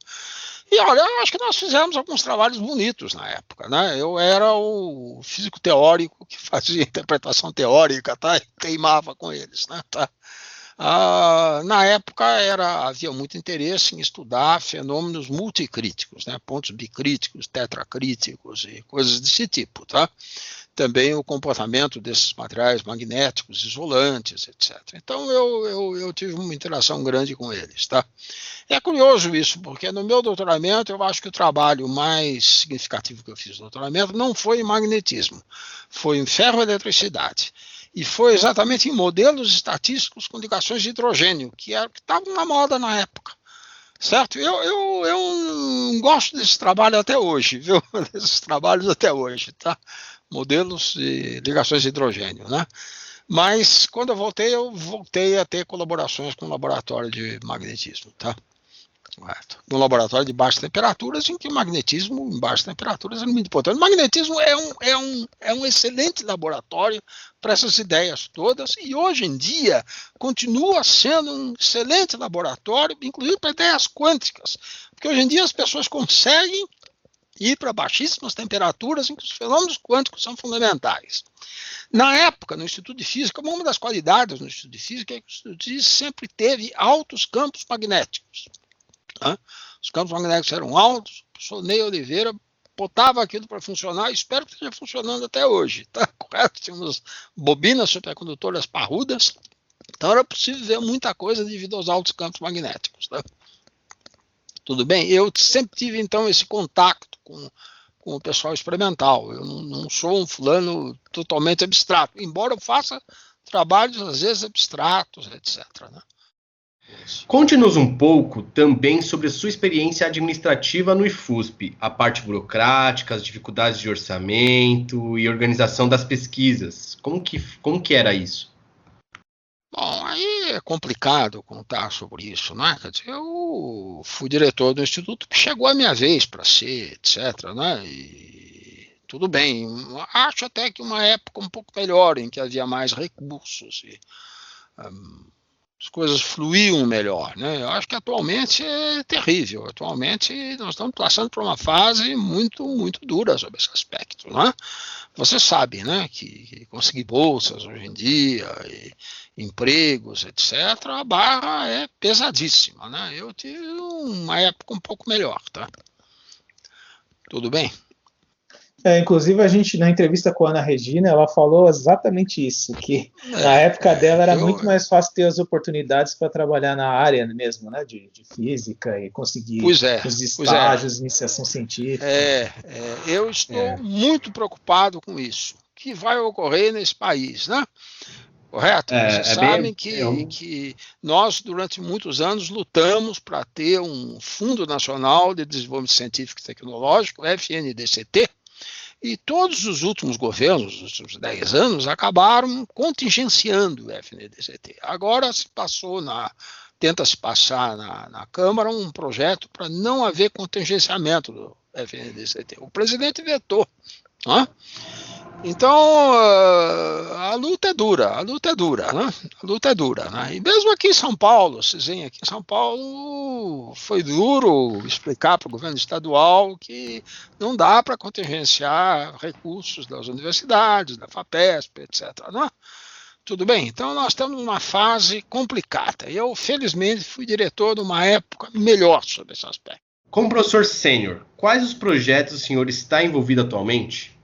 E olha, eu acho que nós fizemos alguns trabalhos bonitos na época. Né? Eu era o físico teórico que fazia interpretação teórica, tá? E teimava com eles. Né? Tá? Na época havia muito interesse em estudar fenômenos multicríticos, né, pontos bicríticos, tetracríticos e coisas desse tipo, tá? Também o comportamento desses materiais magnéticos, isolantes, etc. Então eu tive uma interação grande com eles, tá? É curioso isso, porque no meu doutoramento eu acho que o trabalho mais significativo que eu fiz no doutoramento não foi em magnetismo, foi em ferroeletricidade. E foi exatamente em modelos estatísticos com ligações de hidrogênio, que estavam na moda na época. Certo? Eu gosto desse trabalho até hoje, viu? Desses trabalhos até hoje, tá? Modelos de ligações de hidrogênio, né? Mas quando eu voltei a ter colaborações com o laboratório de magnetismo, tá? Um laboratório de baixas temperaturas, em que o magnetismo em baixas temperaturas é muito importante. O magnetismo é um excelente laboratório para essas ideias todas, e hoje em dia continua sendo um excelente laboratório, inclusive para ideias quânticas, porque hoje em dia as pessoas conseguem ir para baixíssimas temperaturas em que os fenômenos quânticos são fundamentais. Na época, no Instituto de Física, uma das qualidades do Instituto de Física é que o Instituto de Física sempre teve altos campos magnéticos. Os campos magnéticos eram altos, o professor Ney Oliveira botava aquilo para funcionar, espero que esteja funcionando até hoje, tá correto? Tínhamos bobinas supercondutoras parrudas, então era possível ver muita coisa devido aos altos campos magnéticos, tá? Tudo bem? Eu sempre tive, então, esse contato com o pessoal experimental. Eu não sou um fulano totalmente abstrato, embora eu faça trabalhos, às vezes, abstratos, etc., né? Conte-nos um pouco também sobre a sua experiência administrativa no IFUSP, a parte burocrática, as dificuldades de orçamento e organização das pesquisas. Como que era isso? Bom, aí é complicado contar sobre isso, né? Quer dizer, eu fui diretor do instituto, que chegou a minha vez para ser, etc., né? E tudo bem, acho até que uma época um pouco melhor, em que havia mais recursos e as coisas fluíam melhor, né? Eu acho que atualmente é terrível. Atualmente nós estamos passando por uma fase muito, muito dura sobre esse aspecto, né? Você sabe, né, que conseguir bolsas hoje em dia, e empregos, etc., a barra é pesadíssima, né? Eu tive uma época um pouco melhor, tá? Tudo bem? Inclusive, a gente, na entrevista com a Ana Regina, ela falou exatamente isso, que na época dela era muito mais fácil ter as oportunidades para trabalhar na área mesmo, né, de física e conseguir os estágios, iniciação científica. Eu estou muito preocupado com isso, que vai ocorrer nesse país, né? Correto? Vocês sabem que nós, durante muitos anos, lutamos para ter um Fundo Nacional de Desenvolvimento Científico e Tecnológico, FNDCT, e todos os últimos governos, os últimos 10 anos, acabaram contingenciando o FNDCT. Agora tenta-se passar na Câmara um projeto para não haver contingenciamento do FNDCT. O presidente vetou. Né? Então, a luta é dura, né? A luta é dura, né? E mesmo aqui em São Paulo, vocês veem aqui em São Paulo, foi duro explicar para o governo estadual que não dá para contingenciar recursos das universidades, da FAPESP, etc., né? Tudo bem? Então, nós estamos numa fase complicada. Eu, felizmente, fui diretor de uma época melhor sobre esse aspecto. Como professor sênior, quais os projetos o senhor está envolvido atualmente?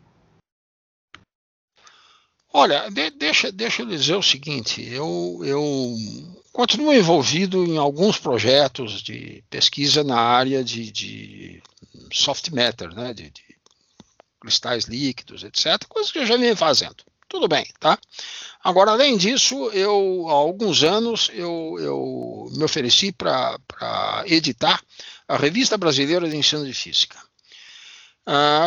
Olha, deixa eu dizer o seguinte, eu continuo envolvido em alguns projetos de pesquisa na área de soft matter, né, de cristais líquidos, etc., coisas que eu já venho fazendo. Tudo bem, tá? Agora, além disso, há alguns anos, eu me ofereci para editar a Revista Brasileira de Ensino de Física.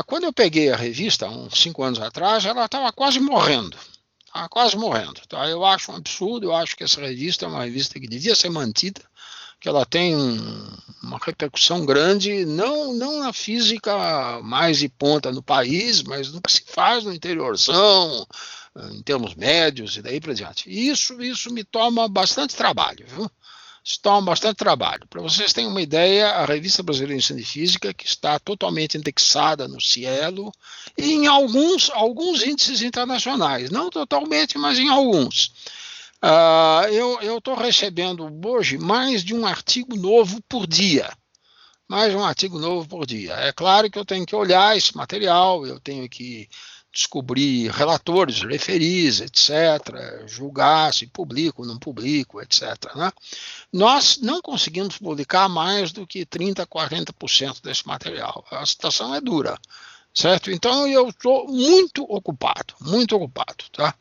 Quando eu peguei a revista, uns 5 anos atrás, ela estava quase morrendo. Tá? Eu acho um absurdo, eu acho que essa revista é uma revista que devia ser mantida, que ela tem uma repercussão grande, não na física mais de ponta no país, mas no que se faz no interiorzão, em termos médios e daí para diante. Isso me toma bastante trabalho, viu? Isso toma bastante trabalho. Para vocês terem uma ideia, a Revista Brasileira de Ensino de Física, que está totalmente indexada no Cielo, e em alguns índices internacionais, não totalmente, mas em alguns. Eu estou recebendo hoje mais de um artigo novo por dia. Mais um artigo novo por dia. É claro que eu tenho que olhar esse material, eu tenho que descobrir relatores, referis, etc., julgar se publico ou não publico, etc. Né? Nós não conseguimos publicar mais do que 30%, 40% desse material. A situação é dura, certo? Então eu estou muito ocupado, tá?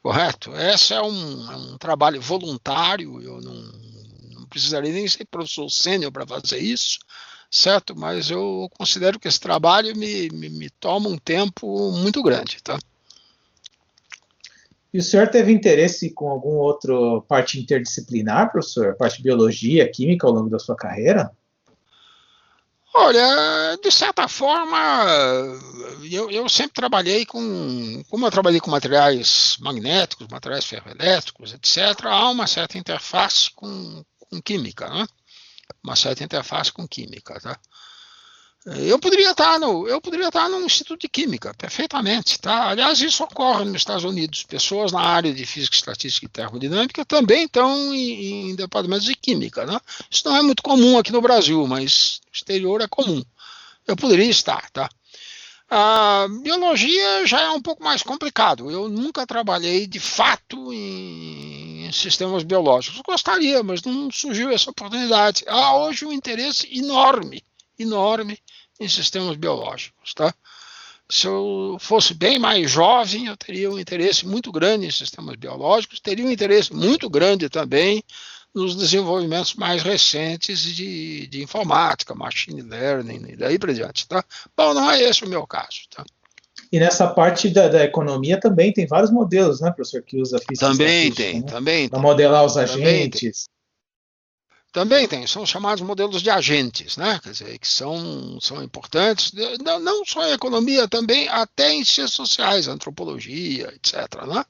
Correto? Esse é um trabalho voluntário, eu não precisaria nem ser professor sênior para fazer isso, certo? Mas eu considero que esse trabalho me toma um tempo muito grande, tá? E o senhor teve interesse com alguma outra parte interdisciplinar, professor? Parte de biologia, química ao longo da sua carreira? Olha, de certa forma, eu sempre trabalhei como eu trabalhei com materiais magnéticos, materiais ferroelétricos, etc., há uma certa interface com química, né? Uma certa interface com química, tá? Eu poderia estar no Instituto de Química, perfeitamente, tá? Aliás, isso ocorre nos Estados Unidos. Pessoas na área de Física, Estatística e Termodinâmica também estão em departamentos de Química, né? Isso não é muito comum aqui no Brasil, mas no exterior é comum. Eu poderia estar, tá? A biologia já é um pouco mais complicado. Eu nunca trabalhei de fato em sistemas biológicos. Eu gostaria, mas não surgiu essa oportunidade. Há hoje um interesse enorme em sistemas biológicos, tá? Se eu fosse bem mais jovem, eu teria um interesse muito grande em sistemas biológicos, teria um interesse muito grande também nos desenvolvimentos mais recentes de informática, machine learning e daí para diante, tá? Bom, não é esse o meu caso, tá? E nessa parte da economia também tem vários modelos, né, professor, que usa física Também estatística, tem, né? também Para tem. modelar os agentes. Também tem, são chamados modelos de agentes, né? Quer dizer, que são importantes, não só em economia, também até em ciências sociais, antropologia, etc. Né?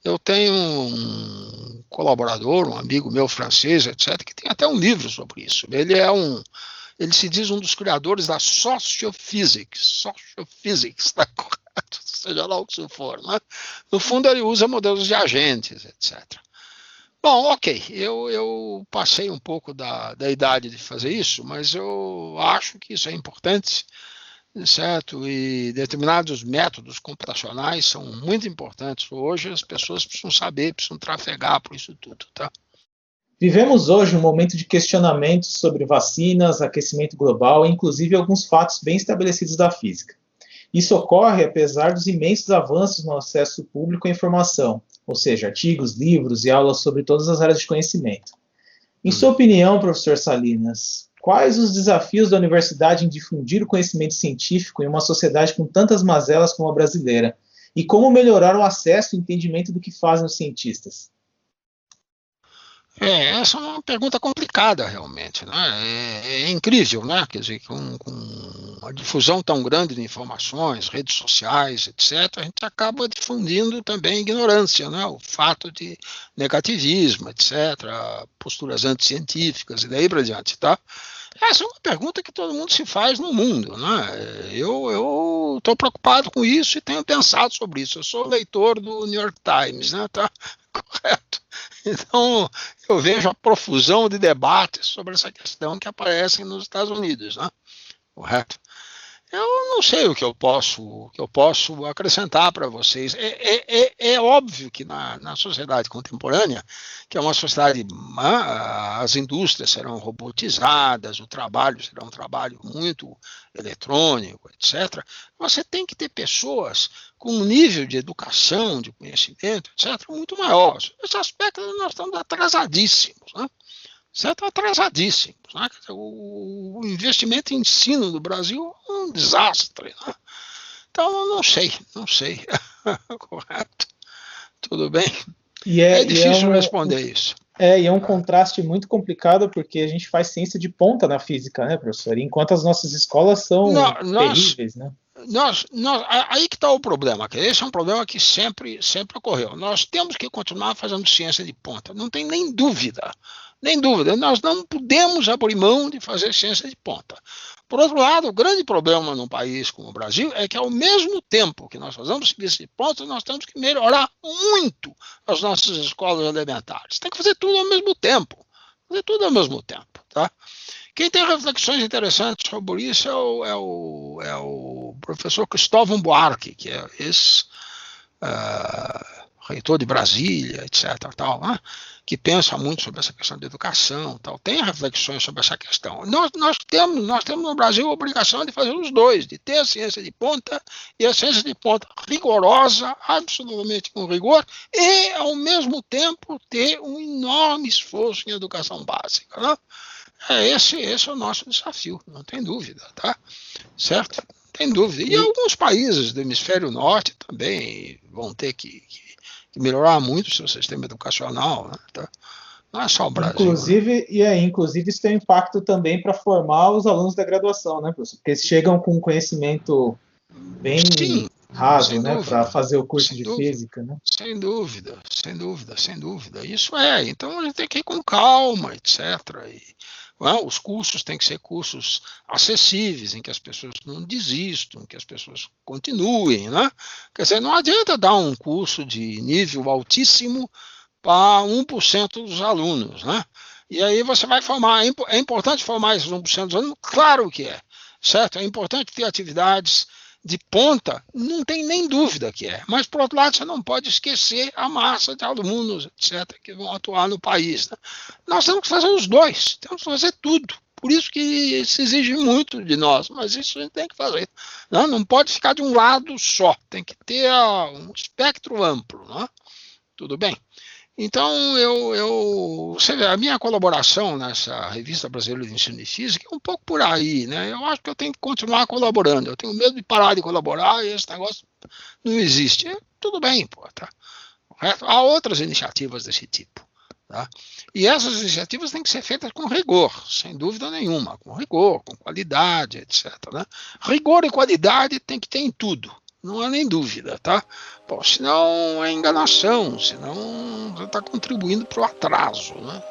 Eu tenho um colaborador, um amigo meu francês, etc., que tem até um livro sobre isso. Ele se diz um dos criadores da sociophysics, tá correto? Seja lá o que isso for, né? No fundo, ele usa modelos de agentes, etc. Bom, ok, eu passei um pouco da idade de fazer isso, mas eu acho que isso é importante, certo? E determinados métodos computacionais são muito importantes. Hoje as pessoas precisam saber, precisam trafegar por isso tudo, tá? Vivemos hoje um momento de questionamentos sobre vacinas, aquecimento global e inclusive alguns fatos bem estabelecidos da física. Isso ocorre apesar dos imensos avanços no acesso público à informação, ou seja, artigos, livros e aulas sobre todas as áreas de conhecimento. Em sua opinião, professor Salinas, quais os desafios da universidade em difundir o conhecimento científico em uma sociedade com tantas mazelas como a brasileira? E como melhorar o acesso e entendimento do que fazem os cientistas? Essa é uma pergunta complicada, realmente, né? É incrível, né? Quer dizer, com a difusão tão grande de informações, redes sociais, etc., a gente acaba difundindo também ignorância, né? O fato de negativismo, etc., posturas anticientíficas e daí para diante, tá? Essa é uma pergunta que todo mundo se faz no mundo, né? Eu estou preocupado com isso e tenho pensado sobre isso. Eu sou leitor do New York Times, né? Tá correto. Então, eu vejo a profusão de debates sobre essa questão que aparecem nos Estados Unidos, né? Correto? Eu não sei o que eu posso acrescentar para vocês. É óbvio que na sociedade contemporânea, que é uma sociedade, as indústrias serão robotizadas, o trabalho será um trabalho muito eletrônico, etc. Você tem que ter pessoas com um nível de educação, de conhecimento, etc., muito maior. Nesse aspecto, nós estamos atrasadíssimos, né? Certo? Atrasadíssimos. Né? O investimento em ensino no Brasil é um desastre. Né? Então, eu não sei. Correto? Tudo bem? É difícil responder isso. E é um contraste muito complicado, porque a gente faz ciência de ponta na física, né, professor? Enquanto as nossas escolas são terríveis, né? Aí que está o problema. Esse é um problema que sempre ocorreu. Nós temos que continuar fazendo ciência de ponta. Não tem nem dúvida. Nós não podemos abrir mão de fazer ciência de ponta. Por outro lado, o grande problema num país como o Brasil é que, ao mesmo tempo que nós fazemos serviço de ponta, nós temos que melhorar muito as nossas escolas elementares. Tem que fazer tudo ao mesmo tempo. Fazer tudo ao mesmo tempo, tá? Quem tem reflexões interessantes sobre isso é o professor Cristóvão Buarque, que é reitor de Brasília, etc., tal, né? Que pensa muito sobre essa questão da educação, tal, tem reflexões sobre essa questão. Nós temos no Brasil a obrigação de fazer os dois, de ter a ciência de ponta e a ciência de ponta rigorosa, absolutamente com rigor, e, ao mesmo tempo, ter um enorme esforço em educação básica, né? Esse é o nosso desafio, não tem dúvida, tá? Certo? Não tem dúvida. E alguns países do hemisfério norte também vão ter que melhorar muito o seu sistema educacional, né? Tá? Não é só o Brasil. Inclusive isso tem impacto também para formar os alunos da graduação, né, professor? Porque eles chegam com um conhecimento bem raso, né, para fazer o curso de física, né? Sem dúvida. Isso então a gente tem que ir com calma, etc. Os cursos têm que ser cursos acessíveis, em que as pessoas não desistam, que as pessoas continuem, né? Quer dizer, não adianta dar um curso de nível altíssimo para 1% dos alunos, né? E aí você vai formar, é importante formar esses 1% dos alunos? Claro que é, certo? É importante ter atividades de ponta, não tem nem dúvida que é. Mas, por outro lado, você não pode esquecer a massa de alunos, etc., que vão atuar no país, né? Nós temos que fazer os dois, temos que fazer tudo. Por isso que se exige muito de nós, mas isso a gente tem que fazer. Não pode ficar de um lado só, tem que ter um espectro amplo, né? Tudo bem? Então, você vê, a minha colaboração nessa Revista Brasileira de Ensino de Física é um pouco por aí, né? Eu acho que eu tenho que continuar colaborando. Eu tenho medo de parar de colaborar e esse negócio não existe. Tudo bem, pô, tá? Há outras iniciativas desse tipo, tá? E essas iniciativas têm que ser feitas com rigor, sem dúvida nenhuma, com rigor, com qualidade, etc., né? Rigor e qualidade tem que ter em tudo. Não há nem dúvida, tá? Bom, senão é enganação, senão você está contribuindo para o atraso, né?